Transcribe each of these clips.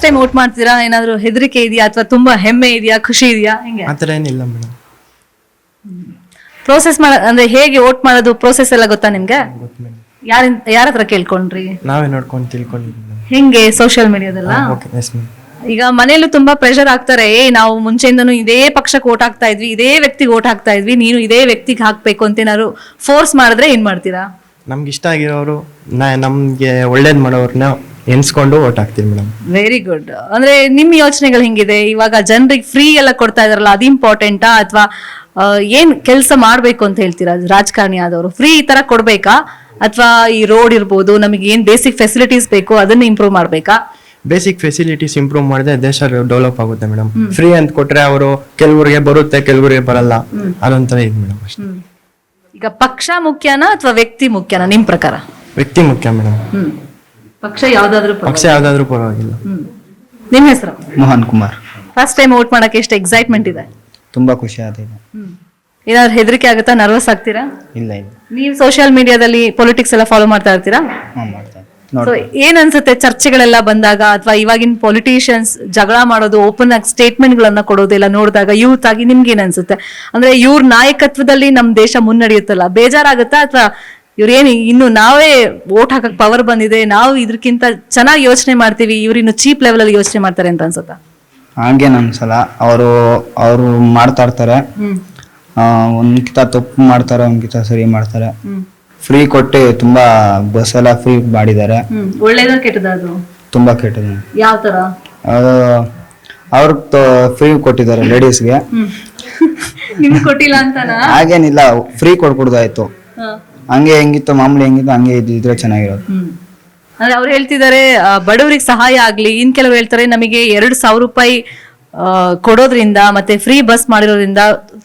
Time vote ಮಾಡ್ತೀರಾ? ಏನಾದ್ರು ಹೆದರಿಕೆ ಇದೆಯಾ ಅಥವಾ ತುಂಬಾ ಹೆಮ್ಮೆ ಇದೆಯಾ, ಖುಷಿ ಇದೆಯಾ, ಹೆಂಗೆ? ಆತರ ಏನಿಲ್ಲ ಮೇಡಮ್. ಪ್ರೋಸೆಸ್ ಅಂದ್ರೆ ಹೇಗೆ ವೋಟ್ ಮಾಡೋದು ಪ್ರೋಸೆಸ್ ಎಲ್ಲ ಗೊತ್ತಾ ನಿಮ್ಗೆ? ಗೊತ್ತು ಮೇಡಮ್. ಯಾರ ಹತ್ರ ಕೇಳ್ಕೊಂಡ್ರಿ? ನಾವೇ ನೋಡ್ಕೊಂಡು ತಿಳ್ಕೊಂಡಿದ್ವಿ ಮೇಡಮ್. ಹೆಂಗೆ ಸೋಷಿಯಲ್ ಮೀಡಿಯಾದಲ್ಲ? Okay, yes madam. ಈಗ ಮನೆಯಲ್ಲೂ ತುಂಬಾ ಪ್ರೆಷರ್ ಆಗ್ತಾರೆ. ನಾವು ಮುಂಚೆಯಿಂದನೂ ಇದೇ ಪಕ್ಷಕ್ಕೆ ವೋಟ್ ಹಾಕ್ತಾ ಇದ್ವಿ, ಇದೇ ವ್ಯಕ್ತಿಗೆ ವೋಟ್ ಹಾಕ್ತಾ ಇದ್ವಿ, ನೀನು ಇದೇ ವ್ಯಕ್ತಿಗೆ ಹಾಕ್ಬೇಕು ಅಂತ ಏನಾದ್ರು ಫೋರ್ಸ್ ಮಾಡಿದ್ರೆ ಏನ್ ಮಾಡ್ತೀರಾ? ನಮ್ಗೆ ಇಷ್ಟ ಆಗಿರೋರು, ನಮ್ಗೆ ಒಳ್ಳೇದ್ ಮಾಡೋರ್ನ ಎನ್ಸ್ಕೊಂಡು ಓಟ್ ಹಾಕ್ತೀವಿ ಮೇಡಮ್. Very good. ಅಂದ್ರೆ ನಿಮ್ ಯೋಚನೆಗಳು ಹೆಂಗಿದೆ? ಇವಾಗ ಜನರಿಗೆ ಫ್ರೀ ಎಲ್ಲ ಕೊಡ್ತಾ ಇದಾರಲ್ಲ, ಅದು ಇಂಪಾರ್ಟೆಂಟಾ ಅಥವಾ ಏನ್ ಕೆಲಸ ಮಾಡ್ಬೇಕು ಅಂತ ಹೇಳ್ತೀರಾ? ರಾಜಕಾರಣಿ ಆದವರು ಫ್ರೀ ಈ ತರ ಕೊಡ್ಬೇಕಾ ಅಥವಾ ಈ ರೋಡ್ ಇರ್ಬೋದು, ನಮಗೆ ಏನ್ ಬೇಸಿಕ್ ಫೆಸಿಲಿಟೀಸ್ ಬೇಕು ಅದನ್ನ ಇಂಪ್ರೂವ್ ಮಾಡ್ಬೇಕಾ? ಬೇಸಿಕ್ ಫೆಸಿಲಿಟೀಸ್ ಇಂಪ್ರೂವ್ ಮಾಡಿದ್ರೆ ದೇಶ ಡೆವಲಪ್ ಆಗುತ್ತೆ ಮೇಡಮ್. ಫ್ರೀ ಅಂತ ಕೊಟ್ರೆ ಅವರು ಕೆಲವರಿಗೆ ಬರುತ್ತೆ, ಕೆಲವರಿಗೆ ಬರಲ್ಲ, ಅದೊಂಥರ ಇದು ಮೇಡಮ್ ಅಷ್ಟೇ. ಈಗ ಪಕ್ಷ ಮುಖ್ಯನಾ ಅಥವಾ ವ್ಯಕ್ತಿ ಮುಖ್ಯನಾ ನಿಮ್ ಪ್ರಕಾರ? ವ್ಯಕ್ತಿ ಮುಖ್ಯ ಮೇಡಮ್. ಪಕ್ಷ ಯಾವ್ದಾದ್ರು ಪಕ್ಷ ಯಾವ್ದಾದ್ರು ಪರವಾಗಿಲ್ಲ. ನಿಮ್ ಹೆಸರು? Mohan Kumar. First time vote ಮಾಡಕ್ಕೆ ಎಷ್ಟು ಎಕ್ಸೈಟ್ಮೆಂಟ್ ಇದೆ? ತುಂಬಾ ಖುಷಿ ಆಗಿದೆ. ಏನಾದ್ರು ಹೆದರಿಕೆ ಆಗುತ್ತಾ? ನರ್ವಸ್ ಆಗ್ತೀರಾ? ಇಲ್ಲ ಇಲ್ಲ, ನೀವು ಸೋಷಿಯಲ್ ಮೀಡಿಯಾದಲ್ಲಿ ಪೊಲಿಟಿಕ್ಸ್ ಎಲ್ಲ ಫಾಲೋ ಮಾಡ್ತಾ ಇರ್ತೀರಾ? ಮಾಡ್ತಾ ಸೊ ಏನ್ ಅನ್ಸುತ್ತೆ ಚರ್ಚೆಗಳೆಲ್ಲ ಬಂದಾಗ ಅಥವಾ ಇವಾಗಿನ ಪೊಲಿಟಿಷಿಯನ್ಸ್ ಜಗಳ ಮಾಡೋದು, ಓಪನ್ ಆಗಿ ಸ್ಟೇಟ್ಮೆಂಟ್ ಗಳನ್ನ ಕೊಡೋದೆಲ್ಲ ನೋಡಿದಾಗ ಯೂತ್ ಆಗಿ ನಿಮ್ಗೆ ಏನ್ ಅನ್ಸುತ್ತೆ? ಅಂದ್ರೆ ಇವ್ರ ನಾಯಕತ್ವದಲ್ಲಿ ನಮ್ ದೇಶ ಮುನ್ನಡೆಯುತ್ತಲ್ಲ, ಬೇಜಾರಾಗುತ್ತಾ ಅಥವಾ ಇವ್ರೇನು ಇನ್ನು ನಾವೇ ವೋಟ್ ಹಾಕಕ್ ಪವರ್ ಬಂದಿದೆ, ನಾವು ಇದಕ್ಕಿಂತ ಚೆನ್ನಾಗಿ ಯೋಚನೆ ಮಾಡ್ತೀವಿ, ಇವ್ರು ಇನ್ನು ಚೀಪ್ ಲೆವೆಲ್ ಅಲ್ಲಿ ಯೋಚನೆ ಮಾಡ್ತಾರೆ ಅಂತ ಅನ್ಸುತ್ತಾ? ಹಂಗೇನು ಅನ್ಸಲ್ಲ. ಅವರು ಮಾಡ್ತಾ ಇರ್ತಾರೆ, ಒಂದ್ಕಿತ ತಪ್ಪು ಮಾಡ್ತಾರೆ, ಒಂದ್ಕಿತ ಸರಿ ಮಾಡ್ತಾರೆ. ಫ್ರೀ ಕೊಟ್ಟು ತುಂಬಾ ಬಸ್ ಎಲ್ಲ ಫ್ರೀ ಮಾಡಿದ್ದಾರೆ. ಒಳ್ಳೇದ ಕೆಟ್ಟದ? ಅದು ತುಂಬಾ ಕೆಟ್ಟದು. ಯಾವ ತರ? ಅವ್ರಿಗೆ ಫ್ರೀ ಕೊಟ್ಟಿದ್ದಾರೆ ಲೇಡೀಸ್ಗೆ. ನಿಮ್ಗೆ ಕೊಟ್ಟಿಲ್ಲ ಅಂತನಾ? ಹಾಗೇನಿಲ್ಲ, ಫ್ರೀ ಕೊಡ್ಕೊಡ್ದಾಯ್ತು. ಹಂಗೆ ಹೆಂಗಿತ್ತು ಮಾಮೂಲಿ ಹೆಂಗಿತ್ತು ಹಂಗೆ ಇದ್ರೆ ಚೆನ್ನಾಗಿರೋದು. ಅಂದ್ರೆ ಅವ್ರು ಹೇಳ್ತಿದ್ದಾರೆ ಬಡವರಿಗೆ ಸಹಾಯ ಆಗ್ಲಿ, ಇನ್ ಕೆಲವರು ಹೇಳ್ತಾರೆ ನಮಗೆ 2,000 ರೂಪಾಯಿ ಕೊಡೋದ್ರಿಂದ ಮತ್ತೆ ಫ್ರೀ ಬಸ್ ಮಾಡಿರೋದ್ರಿಂದ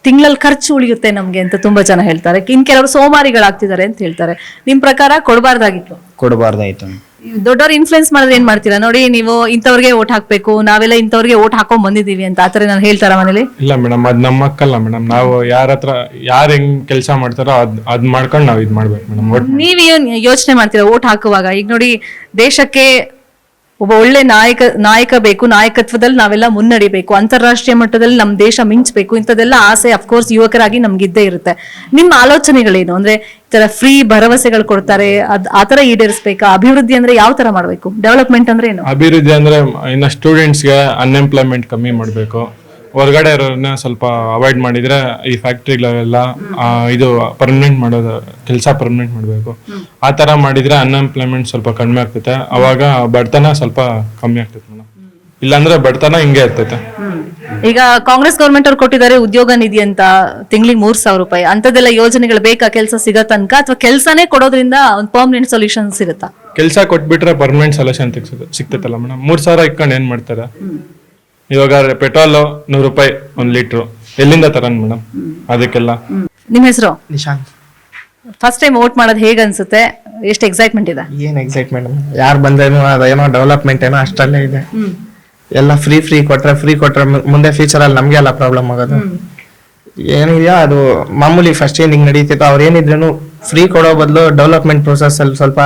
ತಿಂಗಳಲ್ಲಿ ಖರ್ಚು ಉಳಿಯುತ್ತೆ ನಮ್ಗೆ ಅಂತ ತುಂಬಾ ಜನ ಹೇಳ್ತಾರೆ. ಇನ್ ಕೆಲವರು ಸೋಮಾರಿಗಳಾಗ್ತಿದ್ದಾರೆ ಅಂತ ಹೇಳ್ತಾರೆ. ನಿಮ್ ಪ್ರಕಾರ ಕೊಡಬಾರ್ದಾಗಿತ್ತು? ಕೊಡಬಾರ್ದಾಯ್ತು. ದೊಡ್ಡವ್ರು ಇನ್ಫ್ಲುಯೆನ್ಸ್ ಮಾಡಿದ್ರೆ ಏನ್ ಮಾಡ್ತೀರಾ? ನೋಡಿ ನೀವು ಇಂಥವ್ರಿಗೆ ವೋಟ್ ಹಾಕ್ಬೇಕು, ನಾವೆಲ್ಲ ಇಂಥವ್ರಿಗೆ ವೋಟ್ ಹಾಕೊಂಡ್ ಬಂದಿದೀವಿ ಅಂತ ಆತರ ನಾನು ಹೇಳ್ತಾರ ಮನೇಲಿ? ಇಲ್ಲ ಮೇಡಮ್, ಅದ್ ನಮ್ಮ ಹಕ್ಕಲ್ಲ ಮೇಡಮ್. ನಾವು ಯಾರು ಹೆಂಗ್ ಕೆಲಸ ಮಾಡ್ತಾರೋ ಅದ್ ಮಾಡ್ಕೊಂಡು ನಾವ್ ಇದ್ ಮಾಡ್ಬೇಕು ಮೇಡಮ್. ನೀವೇನ್ ಯೋಚನೆ ಮಾಡ್ತೀರಾ ವೋಟ್ ಹಾಕುವಾಗ? ಈಗ ನೋಡಿ, ದೇಶಕ್ಕೆ ಒಬ್ಬ ಒಳ್ಳೆ ನಾಯಕ ಬೇಕು, ನಾಯಕತ್ವದಲ್ಲಿ ನಾವೆಲ್ಲ ಮುನ್ನಡಿಬೇಕು, ಅಂತಾರಾಷ್ಟ್ರೀಯ ಮಟ್ಟದಲ್ಲಿ ನಮ್ ದೇಶ ಮಿಂಚಬೇಕು, ಇಂಥದೆಲ್ಲ ಆಸೆ ಅಫ್ಕೋರ್ಸ್ ಯುವಕರಾಗಿ ನಮ್ಗಿದ್ದೇ ಇರುತ್ತೆ. ನಿಮ್ಮ ಆಲೋಚನೆಗಳೇನು? ಅಂದ್ರೆ ಈ ತರ ಫ್ರೀ ಭರವಸೆಗಳು ಕೊಡ್ತಾರೆ, ಆತರ ಈಡೇರಿಸಬೇಕಾ? ಅಭಿವೃದ್ಧಿ ಅಂದ್ರೆ ಯಾವ ತರ ಮಾಡ್ಬೇಕು? ಡೆವಲಪ್ಮೆಂಟ್ ಅಂದ್ರೆ ಏನು? ಅಭಿವೃದ್ಧಿ ಅಂದ್ರೆ ಇನ್ನ ಸ್ಟೂಡೆಂಟ್ಸ್ಗೆ ಅನ್ಎಂಪ್ಲಾಯ್ಮೆಂಟ್ ಕಮ್ಮಿ ಮಾಡ್ಬೇಕು, ಹೊರಗಡೆ ಇರೋರನ್ನ ಸ್ವಲ್ಪ ಅವಾಯ್ಡ್ ಮಾಡಿದ್ರೆ ಈ ಫ್ಯಾಕ್ಟ್ರಿಗಳೆಲ್ಲ ಇದು ಪರ್ಮನೆಂಟ್ ಮಾಡೋದು, ಕೆಲಸ ಪರ್ಮನೆಂಟ್ ಮಾಡಬೇಕು. ಆ ತರ ಮಾಡಿದ್ರೆ ಅನ್ಎಂಪ್ಲಾಯ್ಮೆಂಟ್ ಸ್ವಲ್ಪ ಕಡಿಮೆ ಆಗ್ತೈತೆ, ಅವಾಗ ಬಡತನ ಸ್ವಲ್ಪ ಕಮ್ಮಿ ಆಗ್ತೈತೆ ಮೇಡಮ್. ಇಲ್ಲಾಂದ್ರೆ ಬಡತನ ಹಿಂಗೆ ಇರ್ತೈತೆ. ಈಗ ಕಾಂಗ್ರೆಸ್ ಗೌರ್ಮೆಂಟ್ ಅವ್ರು ಕೊಟ್ಟಿದ್ದಾರೆ ಉದ್ಯೋಗ ನಿಧಿ ಅಂತ, ತಿಂಗಳಿಗೆ 3,000 ರೂಪಾಯಿ. ಅಂತದೆಲ್ಲ ಯೋಜನೆಗಳು ಬೇಕಾ ಕೆಲಸ ಸಿಗೋ ತನಕ, ಅಥವಾ ಕೆಲಸನೇ ಕೊಡೋದ್ರಿಂದ ಒಂದು ಪರ್ಮನೆಂಟ್ ಸೊಲ್ಯೂಷನ್ ಸಿಗುತ್ತಾ? ಕೆಲಸ ಕೊಟ್ಬಿಟ್ರೆ ಪರ್ಮನೆಂಟ್ ಸೊಲ್ಯೂಷನ್ ಸಿಗ್ತೈತಲ್ಲ ಮೇಡಮ್. 3,000 ಇಟ್ಕೊಂಡು ಏನ್ ಮಾಡ್ತಾರೆ? ಇವಾಗ ಪೆಟ್ರೋಲ್ 100 ರೂಪಾಯಿ 1 ಲೀಟ್ರು, ಎಲ್ಲಿಂದ ತರನ್ ಮೇಡಮ್ ಅದಕ್ಕೆಲ್ಲ? ನಿಮ್ ಹೆಸರು? ನಿಶಾಂತ್. ಫಸ್ಟ್ ಟೈಮ್ ವೋಟ್ ಮಾಡೋದು ಹೇಗೆ ಅನ್ಸುತ್ತೆ? ಎಷ್ಟು ಎಕ್ಸೈಟ್ಮೆಂಟ್ ಇದೆ? ಏನ್ ಎಕ್ಸೈಟ್ಮೆಂಟ್, ಯಾರು ಬಂದೇನೋ ಅದೇನೋ ಡೆವಲಪ್ಮೆಂಟ್ ಏನೋ ಅಷ್ಟಲ್ಲೇ ಇದೆ. ಎಲ್ಲ ಫ್ರೀ ಕೊಟ್ರೆ ಮುಂದೆ ಫ್ಯೂಚರ್ ಅಲ್ಲಿ ನಮ್ಗೆ ಎಲ್ಲ ಪ್ರಾಬ್ಲಮ್ ಆಗೋದು. ಏನಿದೆಯಾ ಅದು ಮಾಮೂಲಿ ಫಸ್ಟ್ ಏನ್ ಹಿಂಗ್ ನಡೀತಿತ್ತು, ಅವ್ರು ಏನಿದ್ರು ಫ್ರೀ ಕೊಡೋ ಬದಲು ಡೆವಲಪ್ಮೆಂಟ್ ಪ್ರೋಸೆಸ್ ಅಲ್ಲಿ ಸ್ವಲ್ಪ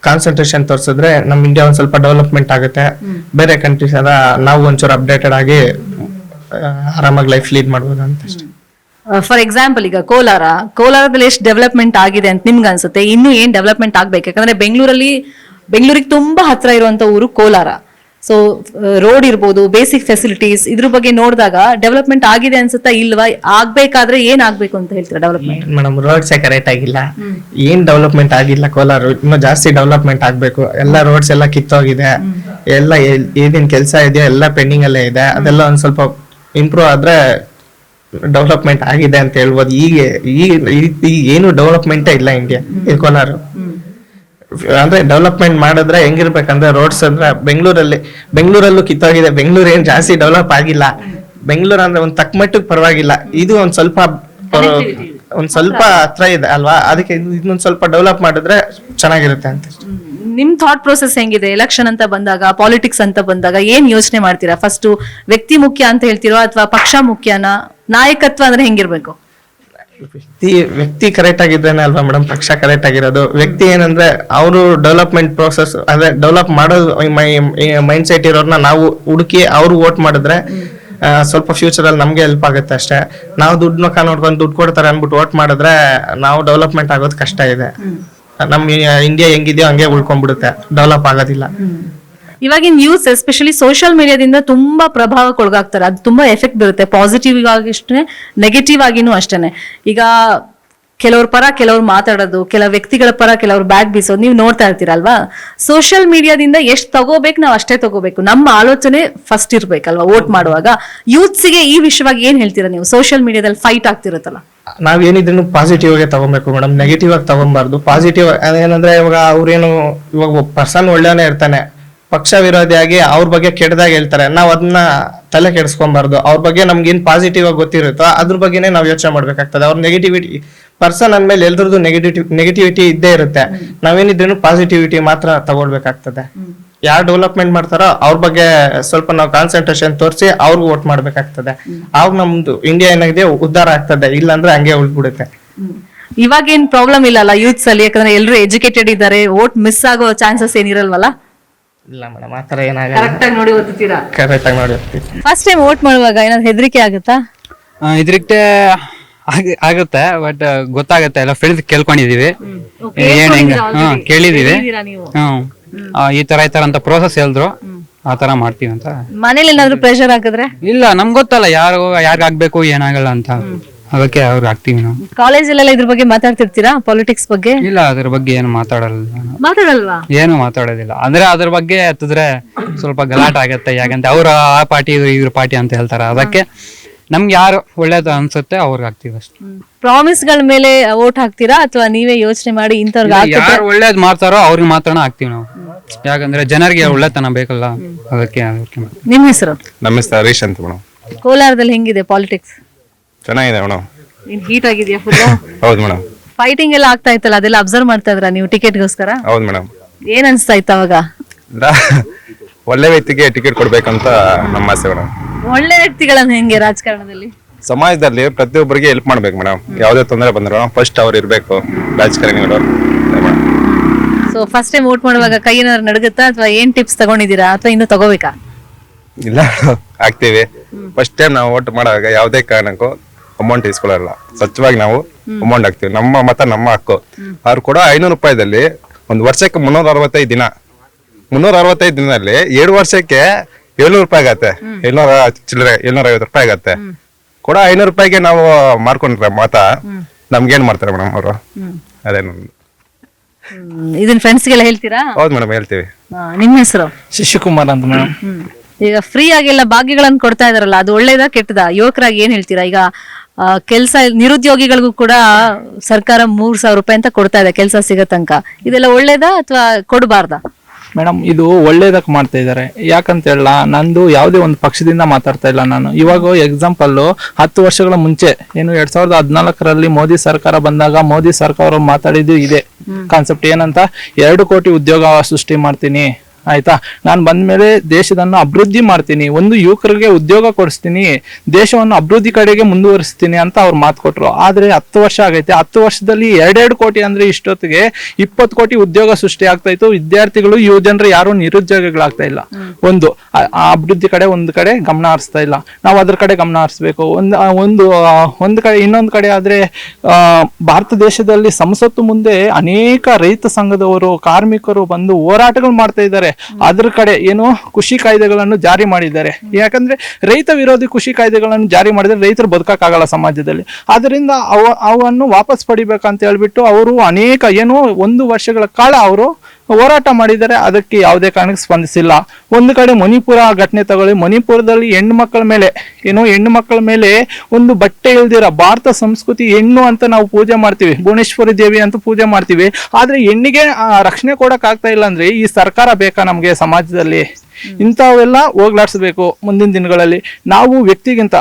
ಕಾನ್ಸಂಟ್ರೇಷನ್ ತೋರಿಸಿದ್ರೆ ನಮ್ ಇಂಡಿಯಾ ಒಂದ್ ಸ್ವಲ್ಪ ಡೆವಲಪ್ಮೆಂಟ್ ಆಗುತ್ತೆ. ಬೇರೆ ಕಂಟ್ರೀಸ್ ಅದ ನಾವು ಒಂಚೂರು ಅಪ್ಡೇಟೆಡ್ ಆಗಿ ಆರಾಮಾಗಿ ಲೈಫ್ ಲೀಡ್ ಮಾಡ್ಬೋದು ಅಂತ ಅಷ್ಟೇ. ಫಾರ್ ಎಕ್ಸಾಂಪಲ್ ಈಗ ಕೋಲಾರದಲ್ಲಿ ಎಷ್ಟು ಡೆವಲಪ್ಮೆಂಟ್ ಆಗಿದೆ ಅಂತ ನಿಮ್ಗೆ ಅನ್ಸುತ್ತೆ? ಇನ್ನು ಏನ್ ಡೆವಲಪ್ಮೆಂಟ್ ಆಗ್ಬೇಕು? ಯಾಕಂದ್ರೆ ಬೆಂಗಳೂರಿಗೆ ತುಂಬಾ ಹತ್ರ ಇರುವಂತ ಊರು ಕೋಲಾರ. ಸೊ ರೋಡ್ ಇರ್ಬೋದು, ಬೇಸಿಕ್ ಫೆಸಿಲಿಟೀಸ್, ಇದ್ರ ಬಗ್ಗೆ ನೋಡಿದಾಗ ಡೆವಲಪ್ಮೆಂಟ್ ಆಗಿದೆ ಅನ್ಸುತ್ತಾ ಇಲ್ವಾ? ಆಗ್ಬೇಕಾದ್ರೆ ಏನ್ ಆಗ್ಬೇಕು ಅಂತ ಹೇಳ್ತೀರಾ ಡೆವಲಪ್ಮೆಂಟ್? ಮೇಡಮ್, ರೋಡ್ಸ್ ಕರೆಕ್ಟ್ ಆಗಿಲ್ಲ, ಏನ್ ಡೆವಲಪ್ಮೆಂಟ್ ಆಗಿಲ್ಲ. ಕೋಲಾರ ಇನ್ನೂ ಜಾಸ್ತಿ ಡೆವಲಪ್ಮೆಂಟ್ ಆಗ್ಬೇಕು. ಎಲ್ಲ ರೋಡ್ಸ್ ಎಲ್ಲ ಕಿತ್ತೋಗಿದೆ, ಎಲ್ಲ ಏನೇನ್ ಕೆಲಸ ಇದೆಯೋ ಎಲ್ಲ ಪೆಂಡಿಂಗ್ ಅಲ್ಲೇ ಇದೆ. ಅದೆಲ್ಲ ಒಂದ್ ಸ್ವಲ್ಪ ಇಂಪ್ರೂವ್ ಆದ್ರೆ ಡೆವಲಪ್ಮೆಂಟ್ ಆಗಿದೆ ಅಂತ ಹೇಳ್ಬೋದು. ಈಗ ಏನು ಡೆವಲಪ್ಮೆಂಟೇ ಇಲ್ಲ ಇಂಡಿಯಾ, ಕೋಲಾರ. ಅಂದ್ರೆ ಡೆವಲಪ್ಮೆಂಟ್ ಮಾಡಿದ್ರೆ ಹೆಂಗಿರ್ಬೇಕಂದ್ರೆ ರೋಡ್ಸ್ ಅಂದ್ರೆ ಬೆಂಗಳೂರಲ್ಲೂ ಕಿತ್ತೋಗಿದೆ. ಬೆಂಗಳೂರು ಏನ್ ಜಾಸ್ತಿ ಡೆವಲಪ್ ಆಗಿಲ್ಲ. ಬೆಂಗಳೂರು ಅಂದ್ರೆ ಒಂದ್ ತಕ್ಕ ಮಟ್ಟಿಗೆ ಪರವಾಗಿಲ್ಲ, ಇದು ಒಂದ್ ಸ್ವಲ್ಪ ಹತ್ರ ಇದೆ ಅಲ್ವಾ, ಅದಕ್ಕೆ ಇದನ್ನೊಂದ್ ಸ್ವಲ್ಪ ಡೆವಲಪ್ ಮಾಡಿದ್ರೆ ಚೆನ್ನಾಗಿರುತ್ತೆ ಅಂತ. ನಿಮ್ ಥಾಟ್ ಪ್ರೋಸೆಸ್ ಹೆಂಗಿದೆ? ಎಲೆಕ್ಷನ್ ಅಂತ ಬಂದಾಗ, ಪಾಲಿಟಿಕ್ಸ್ ಅಂತ ಬಂದಾಗ ಏನ್ ಯೋಚನೆ ಮಾಡ್ತೀರಾ? ಫಸ್ಟ್ ವ್ಯಕ್ತಿ ಮುಖ್ಯ ಅಂತ ಹೇಳ್ತೀರೋ ಅಥವಾ ಪಕ್ಷ ಮುಖ್ಯನಾ? ನಾಯಕತ್ವ ಅಂದ್ರೆ ಹೆಂಗಿರ್ಬೇಕು? ವ್ಯಕ್ತಿ ಕರೆಕ್ಟ್ ಆಗಿದ್ದಾನೆ ಅಲ್ವಾ ಮೇಡಮ್, ಪಕ್ಷ ಕರೆಕ್ಟ್ ಆಗಿರೋದು. ವ್ಯಕ್ತಿ ಏನಂದ್ರೆ ಅವರು ಡೆವಲಪ್ಮೆಂಟ್ ಪ್ರೋಸೆಸ್ ಅದೇ ಡೆವಲಪ್ ಮಾಡೋದು ಮೈಂಡ್ ಸೆಟ್ ಇರೋರ್ನ ನಾವು ಹುಡುಕಿ ಅವ್ರು ವೋಟ್ ಮಾಡಿದ್ರೆ ಸ್ವಲ್ಪ ಫ್ಯೂಚರ್ ಅಲ್ಲಿ ನಮ್ಗೆ ಹೆಲ್ಪ್ ಆಗುತ್ತೆ ಅಷ್ಟೇ. ನಾವು ದುಡ್ಡು ಮುಖ ನೋಡ್ಕೊಂಡು ದುಡ್ಡು ಕೊಡ್ತಾರೆ ಅನ್ಬಿಟ್ಟು ವೋಟ್ ಮಾಡಿದ್ರೆ ನಾವು ಡೆವಲಪ್ಮೆಂಟ್ ಆಗೋದು ಕಷ್ಟ ಇದೆ. ನಮ್ ಇಂಡಿಯಾ ಹೆಂಗಿದೆಯೋ ಹಂಗೆ ಉಳ್ಕೊಂಡ್ಬಿಡುತ್ತೆ, ಡೆವಲಪ್ ಆಗೋದಿಲ್ಲ. ಇವಾಗಿನ ಯೂತ್ ಎಸ್ಪೆಷಲಿ ಸೋಷಿಯಲ್ ಮೀಡಿಯಾದಿಂದ ತುಂಬಾ ಪ್ರಭಾವಕ್ಕೊಳಗಾಗ್ತಾರೆ. ಅದು ತುಂಬಾ ಎಫೆಕ್ಟ್ ಬೀರುತ್ತೆ, ಪಾಸಿಟಿವ್ ಆಗಿ ಅಷ್ಟೇ, ನೆಗೆಟಿವ್ ಆಗಿನೂ ಅಷ್ಟೇನೆ. ಈಗ ಕೆಲವ್ರ ಪರ ಕೆಲವ್ರು ಮಾತಾಡೋದು, ಕೆಲವು ವ್ಯಕ್ತಿಗಳ ಪರ ಕೆಲವ್ರು ಬ್ಯಾಗ್ ಬೀಸೋದು ನೀವು ನೋಡ್ತಾ ಇರ್ತೀರಲ್ವಾ. ಸೋಷಿಯಲ್ ಮೀಡಿಯಾದಿಂದ ಎಷ್ಟು ತಗೋಬೇಕು ನಾವು ಅಷ್ಟೇ ತಗೋಬೇಕು, ನಮ್ಮ ಆಲೋಚನೆ ಫಸ್ಟ್ ಇರ್ಬೇಕಲ್ವಾ ವೋಟ್ ಮಾಡುವಾಗ. ಯೂತ್ಸ್ಗೆ ಈ ವಿಷಯವಾಗಿ ಏನ್ ಹೇಳ್ತೀರಾ ನೀವು? ಸೋಷಿಯಲ್ ಮೀಡಿಯಾದಲ್ಲಿ ಫೈಟ್ ಆಗ್ತಿರುತ್ತಲ್ಲ, ನಾವ್ ಏನಿದ್ರು ಪಾಸಿಟಿವ್ ಆಗಿ ತಗೊಬೇಕು ಮೇಡಮ್, ನೆಗೆಟಿವ್ ಆಗಿ ತಗೊಬಾರ್ದು. ಪಾಸಿಟಿವ್ ಏನಂದ್ರೆ ಇವಾಗ ಅವ್ರೇನು ಇವಾಗ ಪರ್ಸನ್ ಒಳ್ಳೆಯವನೇ ಇರ್ತಾನೆ, ಪಕ್ಷ ವಿರೋಧಿಯಾಗಿ ಅವ್ರ ಬಗ್ಗೆ ಕೆಟ್ಟದಾಗ ಹೇಳ್ತಾರೆ, ನಾವ್ ಅದನ್ನ ತಲೆ ಕೆಡಿಸ್ಕೊಂಬಾರ್ದು. ಅವ್ರ ಬಗ್ಗೆ ನಮ್ಗೆ ಏನ್ ಪಾಸಿಟಿವ್ ಆಗಿ ಗೊತ್ತಿರುತ್ತೋ ಅದ್ರ ಬಗ್ಗೆನೇ ನಾವ್ ಯೋಚನೆ ಮಾಡ್ಬೇಕಾಗ್ತದೆ. ಅವ್ರ ನೆಗೆಟಿವಿಟಿ ಪರ್ಸನ್ ಅಂದ್ಮೇಲೆ ಎಲ್ರದ್ದು ನೆಗೆಟಿವಿಟಿ ಇದ್ದೇ ಇರುತ್ತೆ. ನಾವೇನಿದ್ರು ಪಾಸಿಟಿವಿಟಿ ಮಾತ್ರ ತಗೊಳ್ಬೇಕಾಗ್ತದೆ. ಯಾರು ಡೆವಲಪ್ಮೆಂಟ್ ಮಾಡ್ತಾರೋ ಅವ್ರ ಬಗ್ಗೆ ಸ್ವಲ್ಪ ನಾವು ಕಾನ್ಸಂಟ್ರೇಷನ್ ತೋರಿಸಿ ಅವ್ರಿಗೆ ವೋಟ್ ಮಾಡ್ಬೇಕಾಗ್ತದೆ. ಆಗ ನಮ್ದು ಇಂಡಿಯಾ ಏನಾಗಿದೆ ಉದ್ಧಾರ ಆಗ್ತದೆ, ಇಲ್ಲಾಂದ್ರೆ ಹಂಗೆ ಉಳ್ಬಿಡುತ್ತೆ. ಇವಾಗ ಏನ್ ಪ್ರಾಬ್ಲಮ್ ಇಲ್ಲಲ್ಲ ಯೂತ್ಸ್ ಅಲ್ಲಿ, ಯಾಕಂದ್ರೆ ಎಲ್ಲರೂ ಎಜುಕೇಟೆಡ್ ಇದ್ದಾರೆ, ವೋಟ್ ಮಿಸ್ ಆಗೋ ಚಾನ್ಸಸ್ ಏನಿರಲ್ವಲ್ಲ. ಇಲ್ಲ ಮೇಡಮ್, ಆತರ ಏನಾಗಲ್ಲ, ಕರೆಕ್ಟ್ ಆಗಿ ನೋಡಿ ಓದ್ತೀರಾ. ಕರೆಕ್ಟ್ ಆಗಿ ನೋಡಿ ಹೋಗ್ತೀವಿ. ಫಸ್ಟ್ ಟೈಮ್ ವೋಟ್ ಮಾಡುವಾಗ ಏನಾದ್ರು ಹೆದರಿಕೆ ಆಗುತ್ತಾ? ಇದ್ರಿಕ್ಕೆ ಆಗುತ್ತೆ, ಬಟ್ ಗೊತ್ತಾಗತ್ತೆ, ಎಲ್ಲ ಫ್ರೆಂಡ್ಸ್ ಕೇಳ್ಕೊಂಡಿದೀವಿ, ಏನ್ ಹೆಂಗ ಕೇಳಿದೀವಿ. ಈ ತರ ಅಂತ ಪ್ರೋಸೆಸ್ ಹೇಳಿದ್ರು, ಆ ತರ ಮಾಡ್ತೀವಿ ಅಂತ. ಮನೇಲಿ ಏನಾದ್ರು ಪ್ರೆಷರ್ ಹಾಕಿದ್ರೆ? ಇಲ್ಲ, ನಮ್ಗೆ ಗೊತ್ತಲ್ಲ ಯಾರ್ಗ್ ಆಗ್ಬೇಕು ಏನಾಗಲ್ಲ ಅಂತ, ಅದಕ್ಕೆ ಅವ್ರಿಗೆ ಹಾಕ್ತಿವಿ ನಾವು. ಕಾಲೇಜಲ್ಲೆಲ್ಲ ಇದ್ರ ಬಗ್ಗೆ ಮಾತಾಡ್ತಿರ್ತೀರಾ, ಪಾಲಿಟಿಕ್ಸ್ ಬಗ್ಗೆ? ಇಲ್ಲ, ಅದ್ರ ಬಗ್ಗೆ ಏನು ಮಾತಾಡಲ್ವಾ? ಏನು ಮಾತಾಡೋದಿಲ್ಲ. ಅಂದ್ರೆ ಅದ್ರ ಬಗ್ಗೆ ಹತ್ತಿದ್ರೆ ಸ್ವಲ್ಪ ಗಲಾಟೆ ಆಗತ್ತೆ, ಯಾಕಂತ ಅವ್ರ ಆ ಪಾರ್ಟಿ ಇವ್ರ ಪಾರ್ಟಿ ಅಂತ ಹೇಳ್ತಾರ. ಅದಕ್ಕೆ ನಮ್ಗೆ ಯಾರು ಒಳ್ಳೇದು ಅನ್ಸುತ್ತೆ ಅವ್ರಿಗೆ ಹಾಕ್ತಿವಿ ಅಷ್ಟೇ. ಪ್ರಾಮಿಸ್ ಗಳ ಮೇಲೆ ವೋಟ್ ಹಾಕ್ತೀರಾ ಅಥವಾ ನೀವೇ ಯೋಚನೆ ಮಾಡಿ ಇಂಥವ್ರಿಗೆ ಯಾರು ಒಳ್ಳೇದ್ ಮಾಡ್ತಾರೋ ಅವ್ರಿಗೆ ಮಾತ್ರ ಹಾಕ್ತಿವಿ ನಾವು, ಯಾಕಂದ್ರೆ ಜನರಿಗೆ ಒಳ್ಳೆತನ ಬೇಕಲ್ಲ, ಅದಕ್ಕೆ. ನಿಮ್ ಹೆಸರು? ನಮ್ಮ ಹೆಸರು ಹರೀಶ್ ಅಂತ ಮೇಡಮ್. ಕೋಲಾರದಲ್ಲಿ ಹೆಂಗಿದೆ ಪಾಲಿಟಿಕ್ಸ್? ಚೆನ್ನಾಗಿದೆ ಮೇಡಮ್. ಹೀಟ್ ಆಗಿದೆಯಾ ಫುಲ್? ಹೌದು ಮೇಡಮ್. ಫೈಟಿಂಗ್ ಎಲ್ಲ ಆಗ್ತಾ ಇತ್ತಲ್ಲ, ಅದೆಲ್ಲ ಅಬ್ಸರ್ವ್ ಮಾಡ್ತಾ ಇದ್ರ ನೀವು ಟಿಕೆಟ್ಗೋಸ್ಕರ? ಹೌದು ಮೇಡಮ್. ಏನ್ ಅನ್ಸ್ತಾ ಇತ್ತು ಅವಾಗ? ಒಳ್ಳೆ ವ್ಯಕ್ತಿಗೆ ಟಿಕೆಟ್ ಕೊಡ್ಬೇಕಂತ ನಮ್ಮ ಆಸೆ ಮೇಡಮ್. ಒಳ್ಳೆ ವ್ಯಕ್ತಿಗಳನ್ನ ಹೆಂಗೆ ರಾಜಕಾರಣದಲ್ಲಿ? ಸಮಾಜದಲ್ಲಿ ಪ್ರತಿಯೊಬ್ಬರಿಗೆ ಹೆಲ್ಪ್ ಮಾಡ್ಬೇಕು ಮೇಡಮ್. ಯಾವುದೇ ತೊಂದರೆ ಬಂದ್ರು ಫಸ್ಟ್ ಅವ್ರು ಇರ್ಬೇಕು ರಾಜಕಾರಣಿಗಳು. ಸೊ ಫಸ್ಟ್ ಟೈಮ್ ವೋಟ್ ಮಾಡುವಾಗ ಕೈ ಏನಾದ್ರು ನಡುಗುತ್ತಾ ಅಥವಾ ಏನ್ ಟಿಪ್ಸ್ ತಗೊಂಡಿದ್ದೀರಾ ಅಥವಾ ಇನ್ನು ತಗೋಬೇಕಾ? ಇಲ್ಲ, ಆಗ್ತೀವಿ. ಫಸ್ಟ್ ಟೈಮ್ ನಾವು ವೋಟ್ ಮಾಡುವಾಗ ಯಾವುದೇ ಕಾರಣಕ್ಕೂ ಅಮೌಂಟ್ ಇಸ್ಕೊಳ್ಳಲ್ಲ, ಸ್ವಚ್ಛವಾಗಿ ನಾವು ಅಮೌಂಟ್ ಹಾಕ್ತಿವಿ. ನಮ್ಮ ಮತ ನಮ್ಮ ಹಕ್ಕು. ಅವ್ರು ಕೂಡ 500 ರೂಪಾಯಿದಲ್ಲಿ ಒಂದು ವರ್ಷಕ್ಕೆ 365 ದಿನ, 365 ದಿನದಲ್ಲಿ 2 ವರ್ಷಕ್ಕೆ 700 ರೂಪಾಯಿ ಆಗತ್ತೆ, 750 ರೂಪಾಯಿ ಆಗತ್ತೆ. ಕೂಡ 500 ರೂಪಾಯಿಗೆ ನಾವು ಮಾರ್ಕೊಂಡ್ರೆ ಮತ ನಮ್ಗೇನ್ ಮಾಡ್ತಾರೆ ಮೇಡಮ್ ಅವರು? ಅದೇ ನಮ್ದು. ಇದನ್ನ ಫ್ರೆಂಡ್ಸ್ಗೆಲ್ಲ ಹೇಳ್ತೀರಾ? ಹೌದು ಮೇಡಮ್, ಹೇಳ್ತೀವಿ. ನಿಮ್ಮ ಹೆಸರು? ಶಿಶುಕುಮಾರ್ ಅಂತ ಮೇಡಮ್. ಈಗ ಫ್ರೀ ಆಗೆಲ್ಲ ಭಾಗ್ಯಗಳನ್ನ ಕೊಡ್ತಾ ಇದಾರಲ್ಲ, ಅದು ಒಳ್ಳೇದಾ ಕೆಟ್ಟದಾ? ಯುವಕರಾಗಿ ಏನ್ ಹೇಳ್ತೀರಾ? ಈಗ ಕೆಲಸ ನಿರುದ್ಯೋಗಿಗಳಿಗೂ ಕೂಡ ಸರ್ಕಾರ 3,000 ರೂಪಾಯಿ ಅಂತ ಕೊಡ್ತಾ ಇದೆ ಕೆಲಸ ಸಿಗೋ ತನಕ. ಇದೆಲ್ಲ ಒಳ್ಳೇದಾ ಅಥವಾ ಕೊಡಬಾರ್ದಾ? ಮೇಡಮ್, ಇದು ಒಳ್ಳೇದಕ್ಕೆ ಮಾಡ್ತಾ ಇದ್ದಾರೆ. ಯಾಕಂತ ಹೇಳ, ನಂದು ಯಾವುದೇ ಒಂದು ಪಕ್ಷದಿಂದ ಮಾತಾಡ್ತಾ ಇಲ್ಲ ನಾನು. ಇವಾಗ ಎಕ್ಸಾಂಪಲ್ 10 ವರ್ಷಗಳ ಮುಂಚೆ ಏನು 2014ರಲ್ಲಿ ಮೋದಿ ಸರ್ಕಾರ ಬಂದಾಗ ಮೋದಿ ಸರ್ಕಾರ ಮಾತಾಡಿದ್ದು ಇದೆ ಕಾನ್ಸೆಪ್ಟ್. ಏನಂತ 2 ಕೋಟಿ ಉದ್ಯೋಗ ಸೃಷ್ಟಿ ಮಾಡ್ತೀನಿ, ಆಯ್ತಾ, ನಾನು ಬಂದ್ಮೇಲೆ ದೇಶದನ್ನು ಅಭಿವೃದ್ಧಿ ಮಾಡ್ತೀನಿ, ಒಂದು ಯುವಕರಿಗೆ ಉದ್ಯೋಗ ಕೊಡಿಸ್ತೀನಿ, ದೇಶವನ್ನು ಅಭಿವೃದ್ಧಿ ಕಡೆಗೆ ಮುಂದುವರಿಸ್ತೀನಿ ಅಂತ ಅವ್ರು ಮಾತು ಕೊಟ್ರು. ಆದ್ರೆ 10 ವರ್ಷ ಆಗೈತೆ. 10 ವರ್ಷದಲ್ಲಿ 2 ಕೋಟಿ ಅಂದ್ರೆ ಇಷ್ಟೊತ್ತಿಗೆ 20 ಕೋಟಿ ಉದ್ಯೋಗ ಸೃಷ್ಟಿ ಆಗ್ತಾ ಇತ್ತು. ವಿದ್ಯಾರ್ಥಿಗಳು, ಯುವ ಜನರು ಯಾರು ನಿರುದ್ಯೋಗಿಗಳಾಗ್ತಾ ಇಲ್ಲ. ಒಂದು ಅಭಿವೃದ್ಧಿ ಕಡೆ ಒಂದು ಕಡೆ ಗಮನ ಹರಿಸ್ತಾ ಇಲ್ಲ. ನಾವು ಅದ್ರ ಕಡೆ ಗಮನ ಹರಿಸ್ಬೇಕು. ಒಂದು ಕಡೆ. ಇನ್ನೊಂದು ಕಡೆ ಆದ್ರೆ ಭಾರತ ದೇಶದಲ್ಲಿ ಸಂಸತ್ತು ಮುಂದೆ ಅನೇಕ ರೈತ ಸಂಘದವರು, ಕಾರ್ಮಿಕರು ಬಂದು ಹೋರಾಟಗಳು ಮಾಡ್ತಾ ಇದ್ದಾರೆ. ಅದ್ರ ಕಡೆ ಏನು ಕೃಷಿ ಕಾಯ್ದೆಗಳನ್ನು ಜಾರಿ ಮಾಡಿದ್ದಾರೆ. ಯಾಕಂದ್ರೆ ರೈತ ವಿರೋಧಿ ಕೃಷಿ ಕಾಯ್ದೆಗಳನ್ನು ಜಾರಿ ಮಾಡಿದ್ರೆ ರೈತರು ಬದುಕಕ್ಕಾಗಲ್ಲ ಸಮಾಜದಲ್ಲಿ. ಅದರಿಂದ ಅವನ್ನು ವಾಪಸ್ ಪಡಿಬೇಕಂತ ಹೇಳ್ಬಿಟ್ಟು ಅವರು ಅನೇಕ 1 ವರ್ಷಗಳ ಕಾಲ ಅವರು ಹೋರಾಟ ಮಾಡಿದ್ದಾರೆ. ಅದಕ್ಕೆ ಯಾವುದೇ ಕಾರಣಕ್ಕೆ ಸ್ಪಂದಿಸಿಲ್ಲ. ಒಂದು ಕಡೆ ಮಣಿಪುರ ಘಟನೆ ತಗೊಳ್ಳಿ. ಮಣಿಪುರದಲ್ಲಿ ಹೆಣ್ಣು ಮಕ್ಕಳ ಮೇಲೆ ಒಂದು ಬಟ್ಟೆ ಇಲ್ದಿರ ಭಾರತ ಸಂಸ್ಕೃತಿ ಹೆಣ್ಣು ಅಂತ ನಾವು ಪೂಜೆ ಮಾಡ್ತೀವಿ, ಭುವನೇಶ್ವರಿ ದೇವಿ ಅಂತ ಪೂಜೆ ಮಾಡ್ತೀವಿ. ಆದ್ರೆ ಹೆಣ್ಣಿಗೆ ರಕ್ಷಣೆ ಕೊಡಕ್ ಆಗ್ತಾ ಇಲ್ಲ ಅಂದ್ರೆ ಈ ಸರ್ಕಾರ ಬೇಕಾ ನಮ್ಗೆ ಸಮಾಜದಲ್ಲಿ? ಇಂಥವೆಲ್ಲ ಹೋಗ್ಲಾಡ್ಸ್ಬೇಕು ಮುಂದಿನ ದಿನಗಳಲ್ಲಿ. ನಾವು ವ್ಯಕ್ತಿಗಿಂತ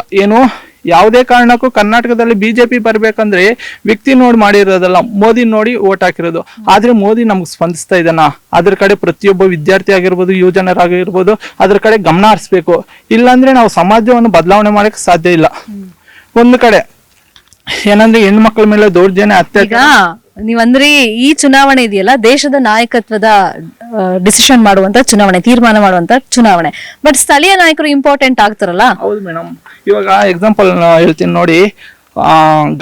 ಯಾವುದೇ ಕಾರಣಕ್ಕೂ ಕರ್ನಾಟಕದಲ್ಲಿ ಬಿಜೆಪಿ ಬರ್ಬೇಕಂದ್ರೆ ವ್ಯಕ್ತಿ ನೋಡಿ ಮಾಡಿರೋದಲ್ಲ, ಮೋದಿ ನೋಡಿ ಓಟ್ ಹಾಕಿರೋದು. ಆದ್ರೆ ಮೋದಿ ನಮ್ಗೆ ಸ್ಪಂದಿಸ್ತಾ ಇದ್ದಾನ? ಅದ್ರ ಕಡೆ ಪ್ರತಿಯೊಬ್ಬ ವಿದ್ಯಾರ್ಥಿ ಆಗಿರ್ಬೋದು, ಯುವಜನರಾಗಿರ್ಬೋದು, ಅದ್ರ ಕಡೆ ಗಮನ ಹರಿಸ್ಬೇಕು. ಇಲ್ಲಾಂದ್ರೆ ನಾವು ಸಮಾಜವನ್ನು ಬದಲಾವಣೆ ಮಾಡಕ್ ಸಾಧ್ಯ ಇಲ್ಲ. ಒಂದು ಕಡೆ ಏನಂದ್ರೆ ಹೆಣ್ಮಕ್ಳ ಮೇಲೆ ದೌರ್ಜನ್ಯ ಈಗ ನೀವಂದ್ರಿ ಈ ಚುನಾವಣೆ ಇದೆಯಲ್ಲ ದೇಶದ ನಾಯಕತ್ವದ ಡಿಸಿಷನ್ ಮಾಡುವಂತ ಚುನಾವಣೆ, ತೀರ್ಮಾನ ಮಾಡುವಂತ ಚುನಾವಣೆ. ಬಟ್ ಸ್ಥಳೀಯ ನಾಯಕರು ಇಂಪಾರ್ಟೆಂಟ್ ಆಗ್ತಾರಲ್ಲ. ಹೌದು ಮೇಡಮ್. ಇವಾಗ ಎಕ್ಸಾಂಪಲ್ ಹೇಳ್ತೀನಿ ನೋಡಿ,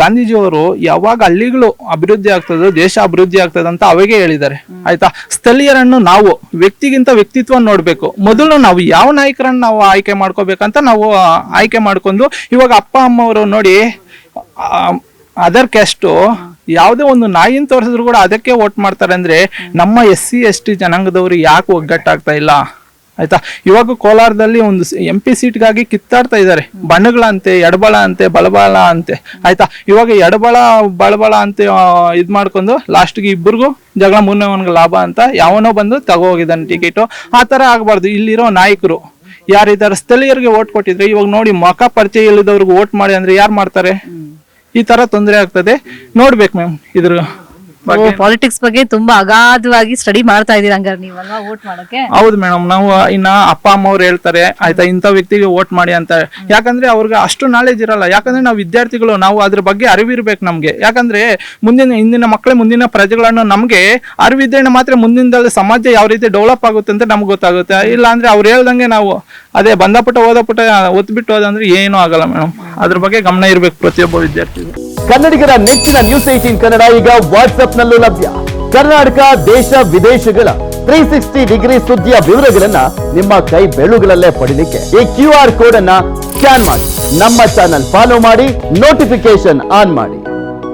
ಗಾಂಧೀಜಿಯವರು ಯಾವಾಗ ಹಳ್ಳಿಗಳು ಅಭಿವೃದ್ಧಿ ಆಗ್ತದೆ ದೇಶ ಅಭಿವೃದ್ಧಿ ಆಗ್ತದೆ ಅಂತ ಅವಾಗೇ ಹೇಳಿದ್ದಾರೆ. ಆಯ್ತಾ, ಸ್ಥಳೀಯರನ್ನು ನಾವು ವ್ಯಕ್ತಿಗಿಂತ ವ್ಯಕ್ತಿತ್ವ ನೋಡ್ಬೇಕು. ಮೊದಲು ನಾವು ಯಾವ ನಾಯಕರನ್ನು ನಾವು ಆಯ್ಕೆ ಮಾಡ್ಕೋಬೇಕಂತ ನಾವು ಆಯ್ಕೆ ಮಾಡ್ಕೊಂಡು, ಇವಾಗ ಅಪ್ಪ ಅಮ್ಮವರು ನೋಡಿ ಅದರ್ ಕ್ಯಾಸ್ಟು ಯಾವುದೇ ಒಂದು ನಾಯಿನ ತೋರಿಸಿದ್ರು ಕೂಡ ಅದಕ್ಕೆ ವೋಟ್ ಮಾಡ್ತಾರೆ. ಅಂದ್ರೆ ನಮ್ಮ SC ST ಜನಾಂಗದವರು ಯಾಕೆ ಒಗ್ಗಟ್ಟಾಗ್ತಾ ಇಲ್ಲ? ಆಯ್ತಾ, ಇವಾಗ ಕೋಲಾರದಲ್ಲಿ ಒಂದು MP ಸೀಟ್ಗಾಗಿ ಕಿತ್ತಾಡ್ತಾ ಇದ್ದಾರೆ. ಬಣ್ಣಗಳಂತೆ, ಎಡಬಳ ಅಂತೆ, ಬಲಬಲ ಅಂತೆ. ಆಯ್ತಾ, ಇವಾಗ ಎಡಬಳ ಬಳಬಳ ಅಂತ ಇದ್ ಮಾಡ್ಕೊಂಡು ಲಾಸ್ಟ್ಗೆ ಇಬ್ಬರಿಗೂ ಜಗಳ, ಮೂರನೇವನ್ಗೆ ಲಾಭ ಅಂತ ಯಾವನೋ ಬಂದು ತಗೋಗಿದ್ದಾನೆ ಟಿಕೆಟು. ಆ ತರ ಆಗ್ಬಾರ್ದು. ಇಲ್ಲಿರೋ ನಾಯಕರು ಯಾರಿದ್ದಾರೆ ಸ್ಥಳೀಯರಿಗೆ ವೋಟ್ ಕೊಟ್ಟಿದ್ರೆ, ಇವಾಗ ನೋಡಿ ಮುಖ ಪರಿಚಯ ಇಲ್ಲದವ್ರಿಗೆ ವೋಟ್ ಮಾಡಿ ಅಂದ್ರೆ ಯಾರು ಮಾಡ್ತಾರೆ? ಈ ತರ ತೊಂದರೆ ಆಗ್ತದೆ. ನೋಡ್ಬೇಕು ಮ್ಯಾಮ್ ಇದ್ರ ಪಾಲಿಟಿಕ್ಸ್ ಬಗ್ಗೆ ತುಂಬಾ ಅಗಾಧವಾಗಿ ಸ್ಟಡಿ ಮಾಡ್ತಾ ಇದೀರ ಹಂಗಾರೆ ನೀವಲ್ವಾ ವೋಟ್ ಮಾಡಕ್ಕೆ? ಹೌದು ಮೇಡಮ್. ನಾವು ಇನ್ನ ಅಪ್ಪ ಅಮ್ಮ ಅವ್ರು ಹೇಳ್ತಾರೆ ಆಯ್ತಾ ಇಂಥ ವ್ಯಕ್ತಿಗೆ ವೋಟ್ ಮಾಡಿ ಅಂತ. ಯಾಕಂದ್ರೆ ಅವ್ರಿಗೆ ಅಷ್ಟು ನಾಲೆಜ್ ಇರಲ್ಲ. ಯಾಕಂದ್ರೆ ನಾವು ವಿದ್ಯಾರ್ಥಿಗಳು, ನಾವು ಅದ್ರ ಬಗ್ಗೆ ಅರಿವಿರ್ಬೇಕು ನಮ್ಗೆ. ಯಾಕಂದ್ರೆ ಇಂದಿನ ಮಕ್ಕಳೇ ಮುಂದಿನ ಪ್ರಜೆಗಳನ್ನು ನಮ್ಗೆ ಅರಿವಿದ್ರೆ ಮಾತ್ರ ಮುಂದಿನ ಸಮಾಜ ಯಾವ ರೀತಿ ಡೆವಲಪ್ ಆಗುತ್ತೆ ಅಂತ ನಮ್ಗೆ ಗೊತ್ತಾಗುತ್ತೆ. ಇಲ್ಲ ಅಂದ್ರೆ ಅವ್ರು ಹೇಳ್ದಂಗೆ ನಾವು ಅದೇ ಬಂದಪುಟ ಓದಪುಟ ಒತ್ಬಿಟ್ಟು ಹೋದಂದ್ರೆ ಏನೂ ಆಗಲ್ಲ ಮೇಡಮ್. ಅದ್ರ ಬಗ್ಗೆ ಗಮನ ಇರ್ಬೇಕು ಪ್ರತಿಯೊಬ್ಬ ವಿದ್ಯಾರ್ಥಿಗಳು. ಕನ್ನಡಿಗರ ನೆಚ್ಚಿನ ನ್ಯೂಸ್ 18 ಕನ್ನಡ ಈಗ ವಾಟ್ಸ್ಆಪ್ನಲ್ಲೂ ಲಭ್ಯ. ಕರ್ನಾಟಕ, ದೇಶ ವಿದೇಶಗಳ 360 ಡಿಗ್ರಿ ಸುದ್ದಿಯ ವಿವರಗಳನ್ನ ನಿಮ್ಮ ಕೈ ಬೆರಳುಗಳಲ್ಲೇ ಪಡಿಲಿಕ್ಕೆ ಈ QR ಕೋಡ್ ಅನ್ನ ಸ್ಕ್ಯಾನ್ ಮಾಡಿ, ನಮ್ಮ ಚಾನಲ್ ಫಾಲೋ ಮಾಡಿ, ನೋಟಿಫಿಕೇಶನ್ ಆನ್ ಮಾಡಿ.